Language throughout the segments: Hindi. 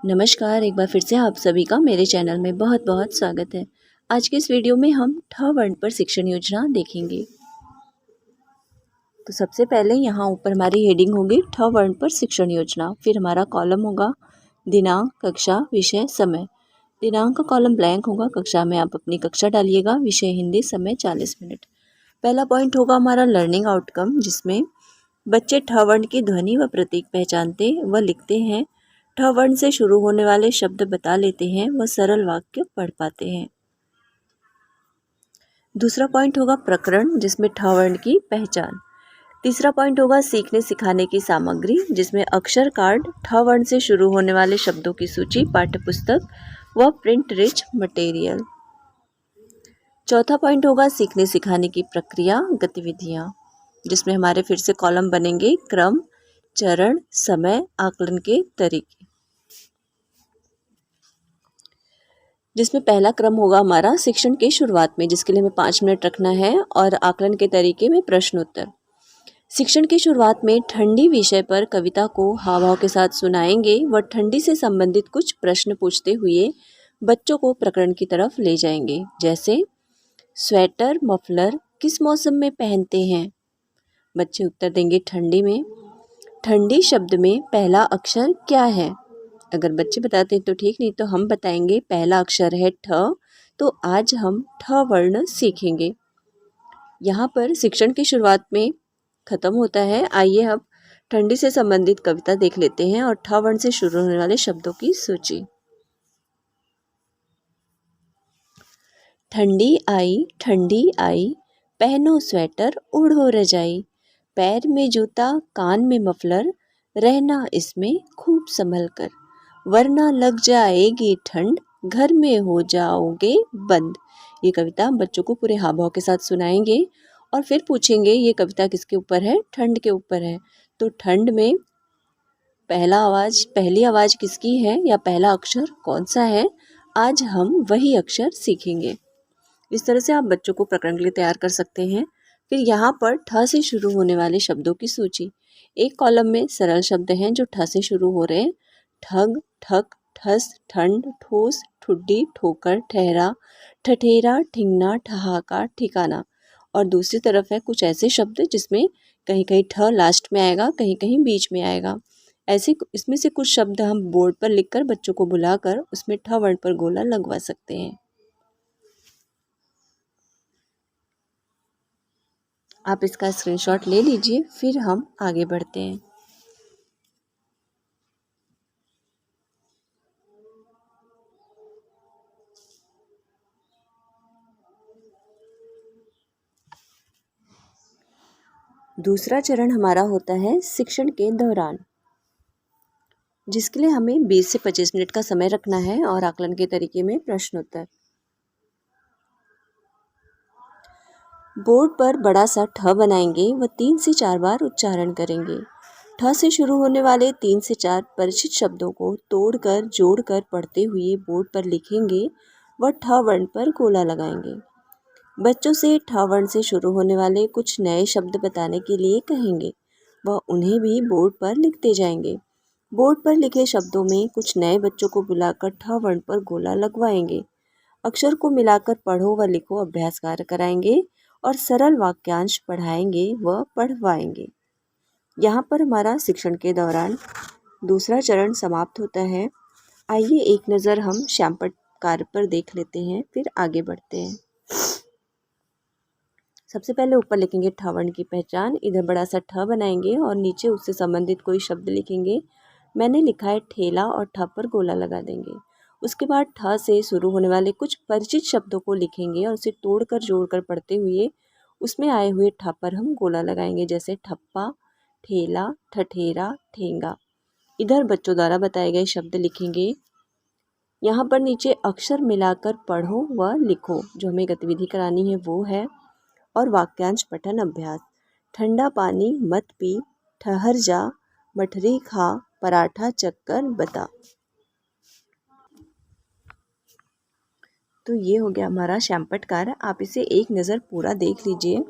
नमस्कार, एक बार फिर से आप सभी का मेरे चैनल में बहुत बहुत स्वागत है। आज के इस वीडियो में हम ठ वर्ण पर शिक्षण योजना देखेंगे। तो सबसे पहले यहाँ ऊपर हमारी हेडिंग होगी ठ वर्ण पर शिक्षण योजना। फिर हमारा कॉलम होगा दिनांक, कक्षा, विषय, समय। दिनांक का कॉलम ब्लैंक होगा, कक्षा में आप अपनी कक्षा डालिएगा, विषय हिंदी, समय 40 मिनट। पहला पॉइंट होगा हमारा लर्निंग आउटकम, जिसमें बच्चे ठ वर्ण की ध्वनि व प्रतीक पहचानते व लिखते हैं, ठ वर्ण से शुरू होने वाले शब्द बता लेते हैं व सरल वाक्य पढ़ पाते हैं। दूसरा पॉइंट होगा प्रकरण, जिसमें ठ वर्ण की पहचान। तीसरा पॉइंट होगा सीखने सिखाने की सामग्री, जिसमें अक्षर कार्ड, ठ वर्ण से शुरू होने वाले शब्दों की सूची, पाठ्यपुस्तक व प्रिंट रिच मटेरियल। चौथा पॉइंट होगा सीखने सिखाने की प्रक्रिया, गतिविधियाँ, जिसमें हमारे फिर से कॉलम बनेंगे क्रम, चरण, समय, आकलन के तरीके। जिसमें पहला क्रम होगा हमारा शिक्षण के शुरुआत में, जिसके लिए हमें 5 मिनट रखना है, और आकलन के तरीके में प्रश्न उत्तर। शिक्षण की शुरुआत में ठंडी विषय पर कविता को हाव भाव के साथ सुनाएंगे व ठंडी से संबंधित कुछ प्रश्न पूछते हुए बच्चों को प्रकरण की तरफ ले जाएंगे, जैसे स्वेटर, मफलर किस मौसम में पहनते हैं। बच्चे उत्तर देंगे ठंडी में। ठंडी शब्द में पहला अक्षर क्या है। अगर बच्चे बताते हैं तो ठीक, नहीं तो हम बताएंगे पहला अक्षर है ठ। तो आज हम ठ वर्ण सीखेंगे। यहाँ पर शिक्षण की शुरुआत में खत्म होता है। आइए अब ठंडी से संबंधित कविता देख लेते हैं और ठ वर्ण से शुरू होने वाले शब्दों की सूची। ठंडी आई, पहनो स्वेटर, ओढ़ो रजाई, पैर में जूता, कान में मफलर, रहना इसमें खूब संभल कर, वरना लग जाएगी ठंड, घर में हो जाओगे बंद। ये कविता हम बच्चों को पूरे हाव भाव के साथ सुनाएंगे और फिर पूछेंगे ये कविता किसके ऊपर है, ठंड के ऊपर है। तो ठंड में पहली आवाज़ किसकी है या पहला अक्षर कौन सा है, आज हम वही अक्षर सीखेंगे। इस तरह से आप बच्चों को प्रकरण के लिए तैयार कर सकते हैं। फिर यहाँ पर ठ से शुरू होने वाले शब्दों की सूची। एक कॉलम में सरल शब्द हैं जो ठ से शुरू हो रहे हैं। ठग, ठक, ठस, ठंड, ठोस, ठुड्डी, ठोकर, ठहरा, ठठेरा, ठिंगना, ठहाका, ठिकाना। और दूसरी तरफ है कुछ ऐसे शब्द जिसमें कहीं कहीं ठ लास्ट में आएगा, कहीं कहीं बीच में आएगा। ऐसे इसमें से कुछ शब्द हम बोर्ड पर लिखकर बच्चों को बुलाकर उसमें ठ वर्ण पर गोला लगवा सकते हैं। आप इसका स्क्रीनशॉट ले लीजिए, फिर हम आगे बढ़ते हैं। दूसरा चरण हमारा होता है शिक्षण के दौरान, जिसके लिए हमें 20 से 25 मिनट का समय रखना है और आकलन के तरीके में प्रश्न उत्तर। बोर्ड पर बड़ा सा ठ बनाएंगे व 3 से 4 बार उच्चारण करेंगे। ठ से शुरू होने वाले 3 से 4 परिचित शब्दों को तोड़कर जोड़कर पढ़ते हुए बोर्ड पर लिखेंगे व ठ वर्ण पर गोला लगाएंगे। बच्चों से ठ वर्ण से शुरू होने वाले कुछ नए शब्द बताने के लिए कहेंगे व उन्हें भी बोर्ड पर लिखते जाएंगे। बोर्ड पर लिखे शब्दों में कुछ नए बच्चों को बुलाकर ठ वर्ण पर गोला लगवाएंगे। अक्षर को मिलाकर पढ़ो व लिखो अभ्यास कार्य कराएंगे और सरल वाक्यांश पढ़ाएंगे व पढ़वाएंगे। यहाँ पर हमारा शिक्षण के दौरान दूसरा चरण समाप्त होता है। आइए एक नज़र हम श्यामपट्ट कार्य पर देख लेते हैं, फिर आगे बढ़ते हैं। सबसे पहले ऊपर लिखेंगे ठ वर्ण की पहचान, इधर बड़ा सा ठ बनाएंगे और नीचे उससे संबंधित कोई शब्द लिखेंगे। मैंने लिखा है ठेला और ठ पर गोला लगा देंगे। उसके बाद ठ से शुरू होने वाले कुछ परिचित शब्दों को लिखेंगे और उसे तोड़कर जोड़कर पढ़ते हुए उसमें आए हुए ठ पर हम गोला लगाएंगे, जैसे ठप्पा, ठेला, ठठेरा, ठेंगा। इधर बच्चों द्वारा बताए गए शब्द लिखेंगे। यहाँ पर नीचे अक्षर मिलाकर पढ़ो व लिखो जो हमें गतिविधि करानी है वो है, और वाक्यांश पठन अभ्यास। ठंडा पानी मत पी, ठहर जा, मठरी खा, पराठा चक्कर बता। तो ये हो गया हमारा श्यामपट्ट कार्य। आप इसे एक नज़र पूरा देख लीजिए,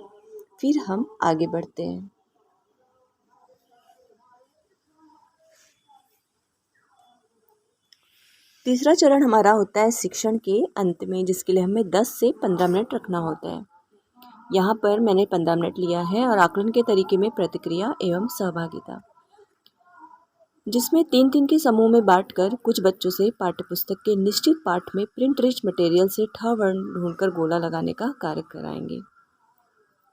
फिर हम आगे बढ़ते हैं। तीसरा चरण हमारा होता है शिक्षण के अंत में, जिसके लिए हमें 10 से 15 मिनट रखना होता है। यहाँ पर मैंने 15 मिनट लिया है। और आकलन के तरीके में प्रतिक्रिया एवं सहभागिता, जिसमें 3-3 के समूह में बांटकर कुछ बच्चों से पाठ्यपुस्तक के निश्चित पाठ में प्रिंट रिच मटेरियल से ठ वर्ण ढूंढकर गोला लगाने का कार्य कराएंगे।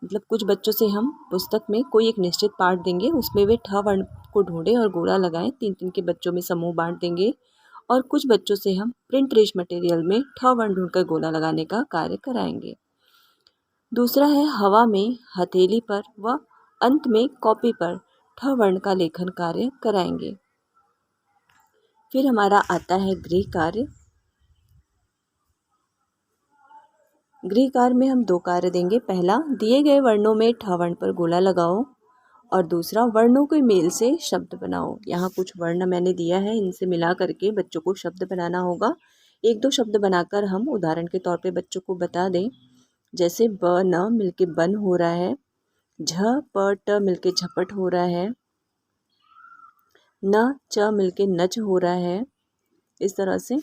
मतलब कुछ बच्चों से हम पुस्तक में कोई एक निश्चित पाठ देंगे, उसमें वे ठ वर्ण को ढूंढें और गोला लगाएं। 3-3 के बच्चों में समूह बांट देंगे और कुछ बच्चों से हम प्रिंट रिच मटेरियल में ठ वर्ण ढूंढकर गोला लगाने का कार्य कराएंगे। दूसरा है हवा में, हथेली पर व अंत में कॉपी पर ठ वर्ण का लेखन कार्य कराएंगे। फिर हमारा आता है गृह कार्य। गृह कार्य में हम 2 कार्य देंगे। पहला, दिए गए वर्णों में ठ वर्ण पर गोला लगाओ और दूसरा, वर्णों के मेल से शब्द बनाओ। यहाँ कुछ वर्ण मैंने दिया है, इनसे मिला करके बच्चों को शब्द बनाना होगा। 1-2 शब्द बनाकर हम उदाहरण के तौर पे बच्चों को बता दें। जैसे ब न मिलके बन हो रहा है, झ प ट मिलके झपट हो रहा है, न च मिलके नच हो रहा है। इस तरह से।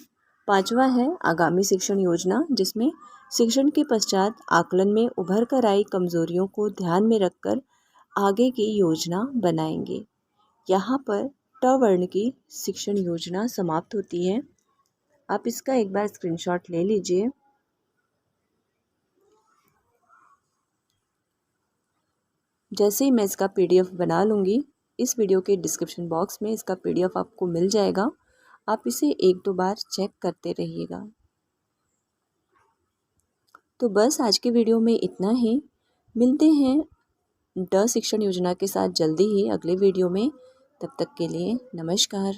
5वां है आगामी शिक्षण योजना, जिसमें शिक्षण के पश्चात आकलन में उभर कर आई कमजोरियों को ध्यान में रखकर आगे की योजना बनाएंगे। यहाँ पर ट वर्ण की शिक्षण योजना समाप्त होती है। आप इसका एक बार स्क्रीनशॉट ले लीजिए। जैसे ही मैं इसका PDF बना लूँगी, इस वीडियो के डिस्क्रिप्शन बॉक्स में इसका PDF आपको मिल जाएगा। आप इसे 1-2 बार चेक करते रहिएगा। तो बस आज के वीडियो में इतना ही। मिलते हैं ड शिक्षण योजना के साथ जल्दी ही अगले वीडियो में। तब तक के लिए नमस्कार।